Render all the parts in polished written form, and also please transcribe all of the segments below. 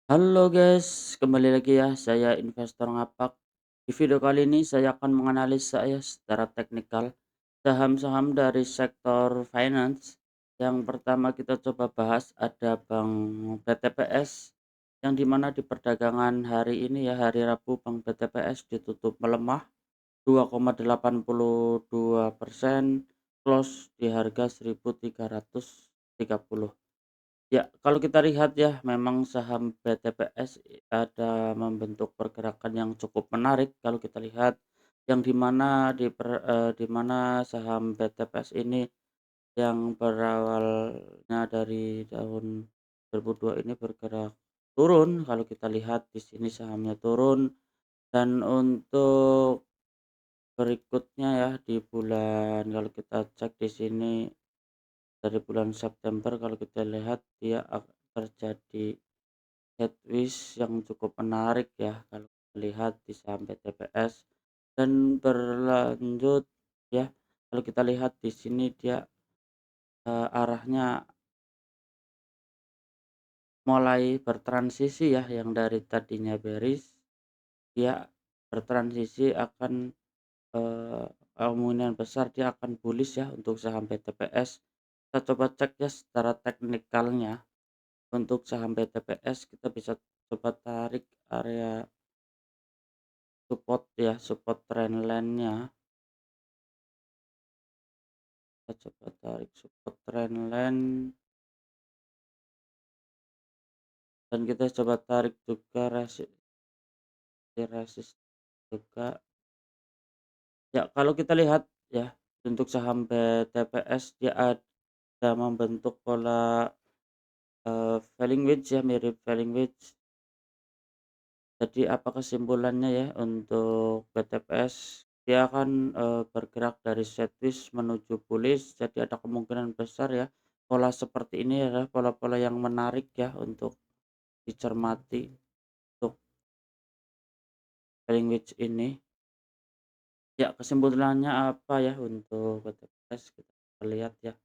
Halo guys, kembali lagi ya, saya investor ngapak. Di video kali ini saya akan menganalisa ya secara teknikal saham-saham dari sektor finance. Yang pertama kita coba bahas ada Bank BTPS yang dimana di perdagangan hari ini ya hari Rabu Bank BTPS ditutup melemah 2,82%, close di harga 1.330. Ya, kalau kita lihat ya, memang saham BTPS ada membentuk pergerakan yang cukup menarik kalau kita lihat, yang di mana saham BTPS ini yang berawalnya dari tahun 2002 ini bergerak turun, kalau kita lihat di sini sahamnya turun. Dan untuk berikutnya ya di bulan kalau kita cek di sini dari bulan September kalau kita lihat dia terjadi headwinds yang cukup menarik ya kalau melihat di saham BTPS dan berlanjut ya. Kalau kita lihat di sini dia arahnya mulai bertransisi ya, yang dari tadinya bearish dia bertransisi akan kemungkinan besar dia akan bullish ya untuk saham BTPS. Kita coba cek ya secara teknikalnya. Untuk saham BTPS kita bisa coba tarik area support ya, support trendline-nya. Kita coba tarik support trendline dan kita coba tarik juga resist juga. Ya, kalau kita lihat ya untuk saham BTPS dia ada membentuk pola falling wedge ya, mirip falling wedge. Jadi apa kesimpulannya ya untuk BTPS, dia akan bergerak dari sideways menuju bullish, jadi ada kemungkinan besar ya pola seperti ini adalah pola-pola yang menarik ya untuk dicermati untuk falling wedge ini. Ya, kesimpulannya apa ya untuk BTPS kita lihat ya.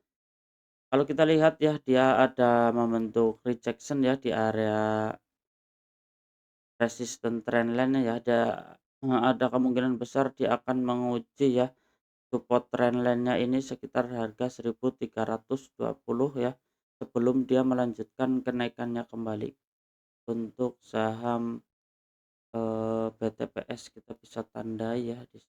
Kalau kita lihat ya dia ada membentuk rejection ya di area resistance trendline ya, ada kemungkinan besar dia akan menguji ya support trendline-nya ini sekitar harga 1.320 ya, sebelum dia melanjutkan kenaikannya kembali. Untuk saham BTPS kita bisa tandai ya dia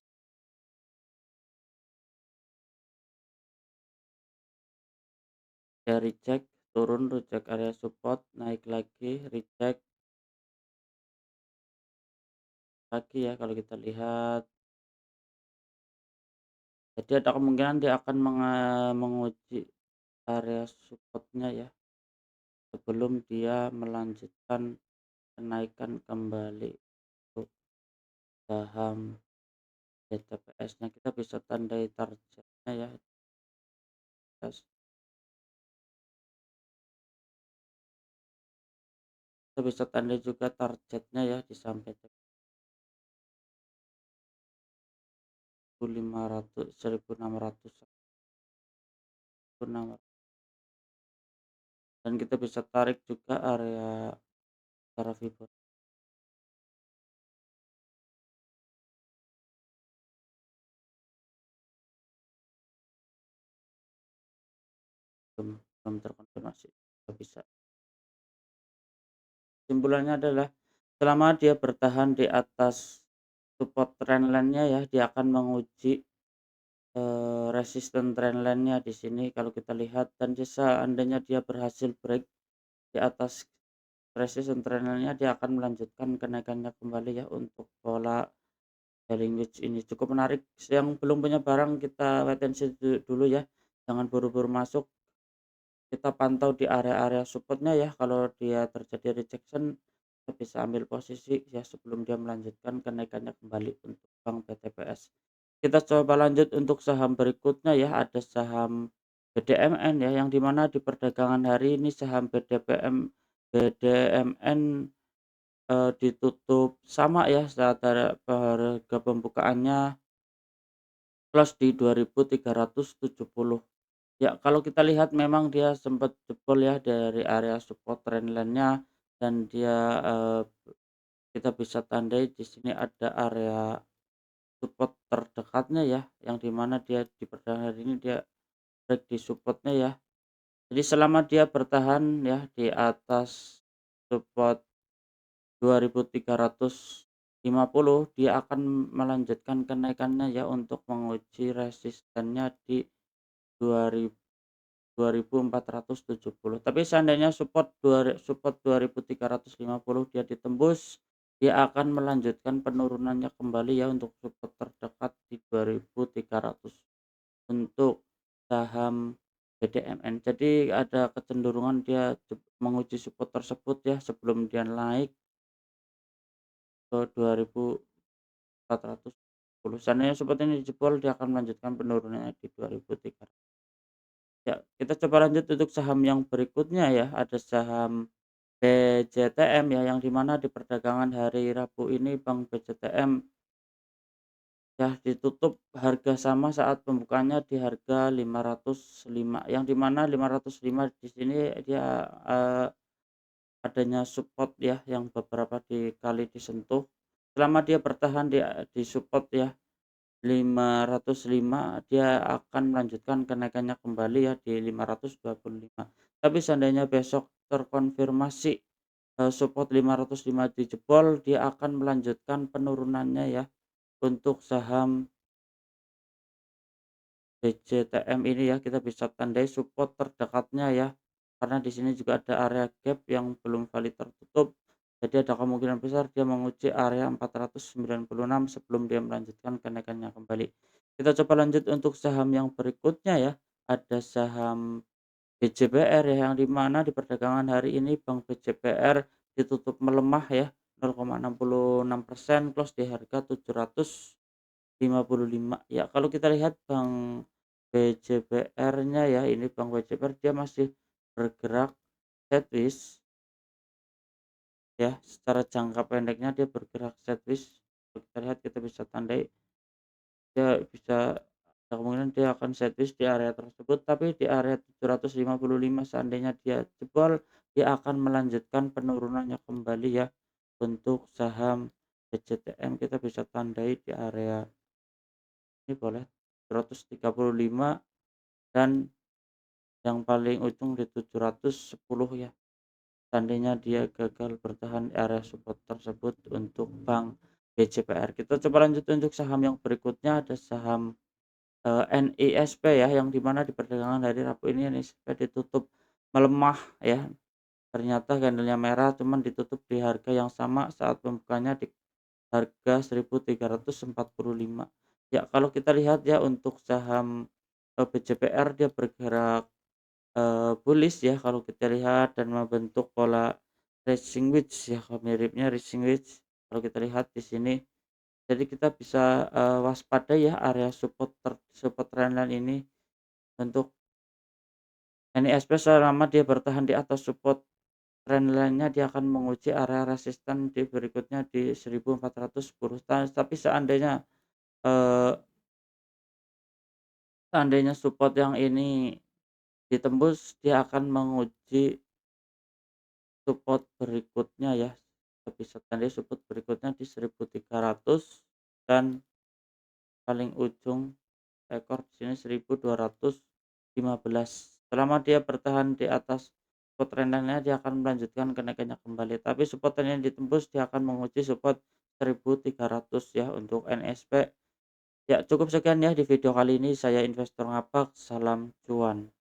reject, turun, reject area support, naik lagi, reject lagi ya kalau kita lihat. Jadi ada kemungkinan dia akan menguji area supportnya ya, sebelum dia melanjutkan kenaikan kembali untuk saham BTPS-nya. Kita bisa tandai targetnya ya. Kita bisa tandai juga targetnya ya di sampai 1.500, 1.600, dan kita bisa tarik juga area secara Fibonacci. Belum terkonfirmasi. Kita bisa. Kesimpulannya adalah selama dia bertahan di atas support trendline-nya ya, dia akan menguji resisten trendline-nya di sini kalau kita lihat, dan seandainya dia berhasil break di atas resisten trendline-nya, dia akan melanjutkan kenaikannya kembali ya untuk pola selling wedge ini. Cukup menarik, yang belum punya barang kita wait and see dulu ya, jangan buru-buru masuk. Kita pantau di area-area supportnya ya, kalau dia terjadi rejection kita bisa ambil posisi ya sebelum dia melanjutkan kenaikannya kembali untuk Bank BTPS. Kita coba lanjut untuk saham berikutnya ya, ada saham BDMN ya, yang dimana di perdagangan hari ini saham BDMN ditutup sama ya saat harga pembukaannya close di 2.370. Ya, kalau kita lihat memang dia sempat jebol ya dari area support trendline-nya, dan dia, kita bisa tandai di sini ada area support terdekatnya ya, yang di mana dia di perdagangan hari ini dia break di support-nya ya. Jadi selama dia bertahan ya di atas support 2350, dia akan melanjutkan kenaikannya ya untuk menguji resistennya di 2000 2470. Tapi seandainya support 2350 dia ditembus, dia akan melanjutkan penurunannya kembali ya untuk support terdekat di 2300 untuk saham BDMN. Jadi ada kecenderungan dia menguji support tersebut ya sebelum dia naik ke 2410. Seandainya support ini jebol, dia akan melanjutkan penurunannya di 2300. Ya, kita coba lanjut untuk saham yang berikutnya ya, ada saham BJTM ya, yang di mana di perdagangan hari Rabu ini Bank BJTM ya ditutup harga sama saat pembukaannya di harga 505, yang di mana 505 di sini dia, adanya support ya yang beberapa kali disentuh. Selama dia bertahan di support ya 505, dia akan melanjutkan kenaikannya kembali ya di 525. Tapi seandainya besok terkonfirmasi, support 505 dijebol, dia akan melanjutkan penurunannya ya untuk saham BJTM ini ya, kita bisa tandai support terdekatnya ya, karena di sini juga ada area gap yang belum valid tertutup. Jadi ada kemungkinan besar dia menguji area 496 sebelum dia melanjutkan kenaikannya kembali. Kita coba lanjut untuk saham yang berikutnya ya, ada saham BJBR ya, yang di mana di perdagangan hari ini Bank BJBR ditutup melemah ya, 0,66%, close di harga 755. Ya, kalau kita lihat Bank BJBR-nya ya, ini Bank BJBR dia masih bergerak sideways ya, secara jangka pendeknya dia bergerak sideways. Kalau kita lihat kita bisa tandai dia bisa ada kemungkinan dia akan sideways di area tersebut, tapi di area 755 seandainya dia jebol, dia akan melanjutkan penurunannya kembali ya. Untuk saham BJTM kita bisa tandai di area ini boleh 135 dan yang paling ujung di 710 ya. Seandainya dia gagal bertahan di area support tersebut untuk Bank BJPR. Kita coba lanjut untuk saham yang berikutnya, ada saham, NISP ya, yang di mana di perdagangan hari Rabu ini NISP ditutup melemah ya. Ternyata candlenya merah, cuman ditutup di harga yang sama saat pembukanya di harga 1345. Ya, kalau kita lihat ya untuk saham, BJPR dia bergerak, bullish ya kalau kita lihat dan membentuk pola rising wedge ya, miripnya rising wedge kalau kita lihat di sini. Jadi kita bisa, waspada ya area support trendline ini untuk NISP selama dia bertahan di atas support trendline-nya, dia akan menguji area resisten di berikutnya di 1410. Tapi eee, seandainya support yang ini ditembus, dia akan menguji support berikutnya ya, bisa tandai support berikutnya di 1300 dan paling ujung ekor di sini 1215. Selama dia bertahan di atas support trend-nya, dia akan melanjutkan kenaikannya kembali, tapi support yang ditembus dia akan menguji support 1300 ya untuk NSP. Ya cukup sekian ya di video kali ini, saya investor ngapak, salam cuan.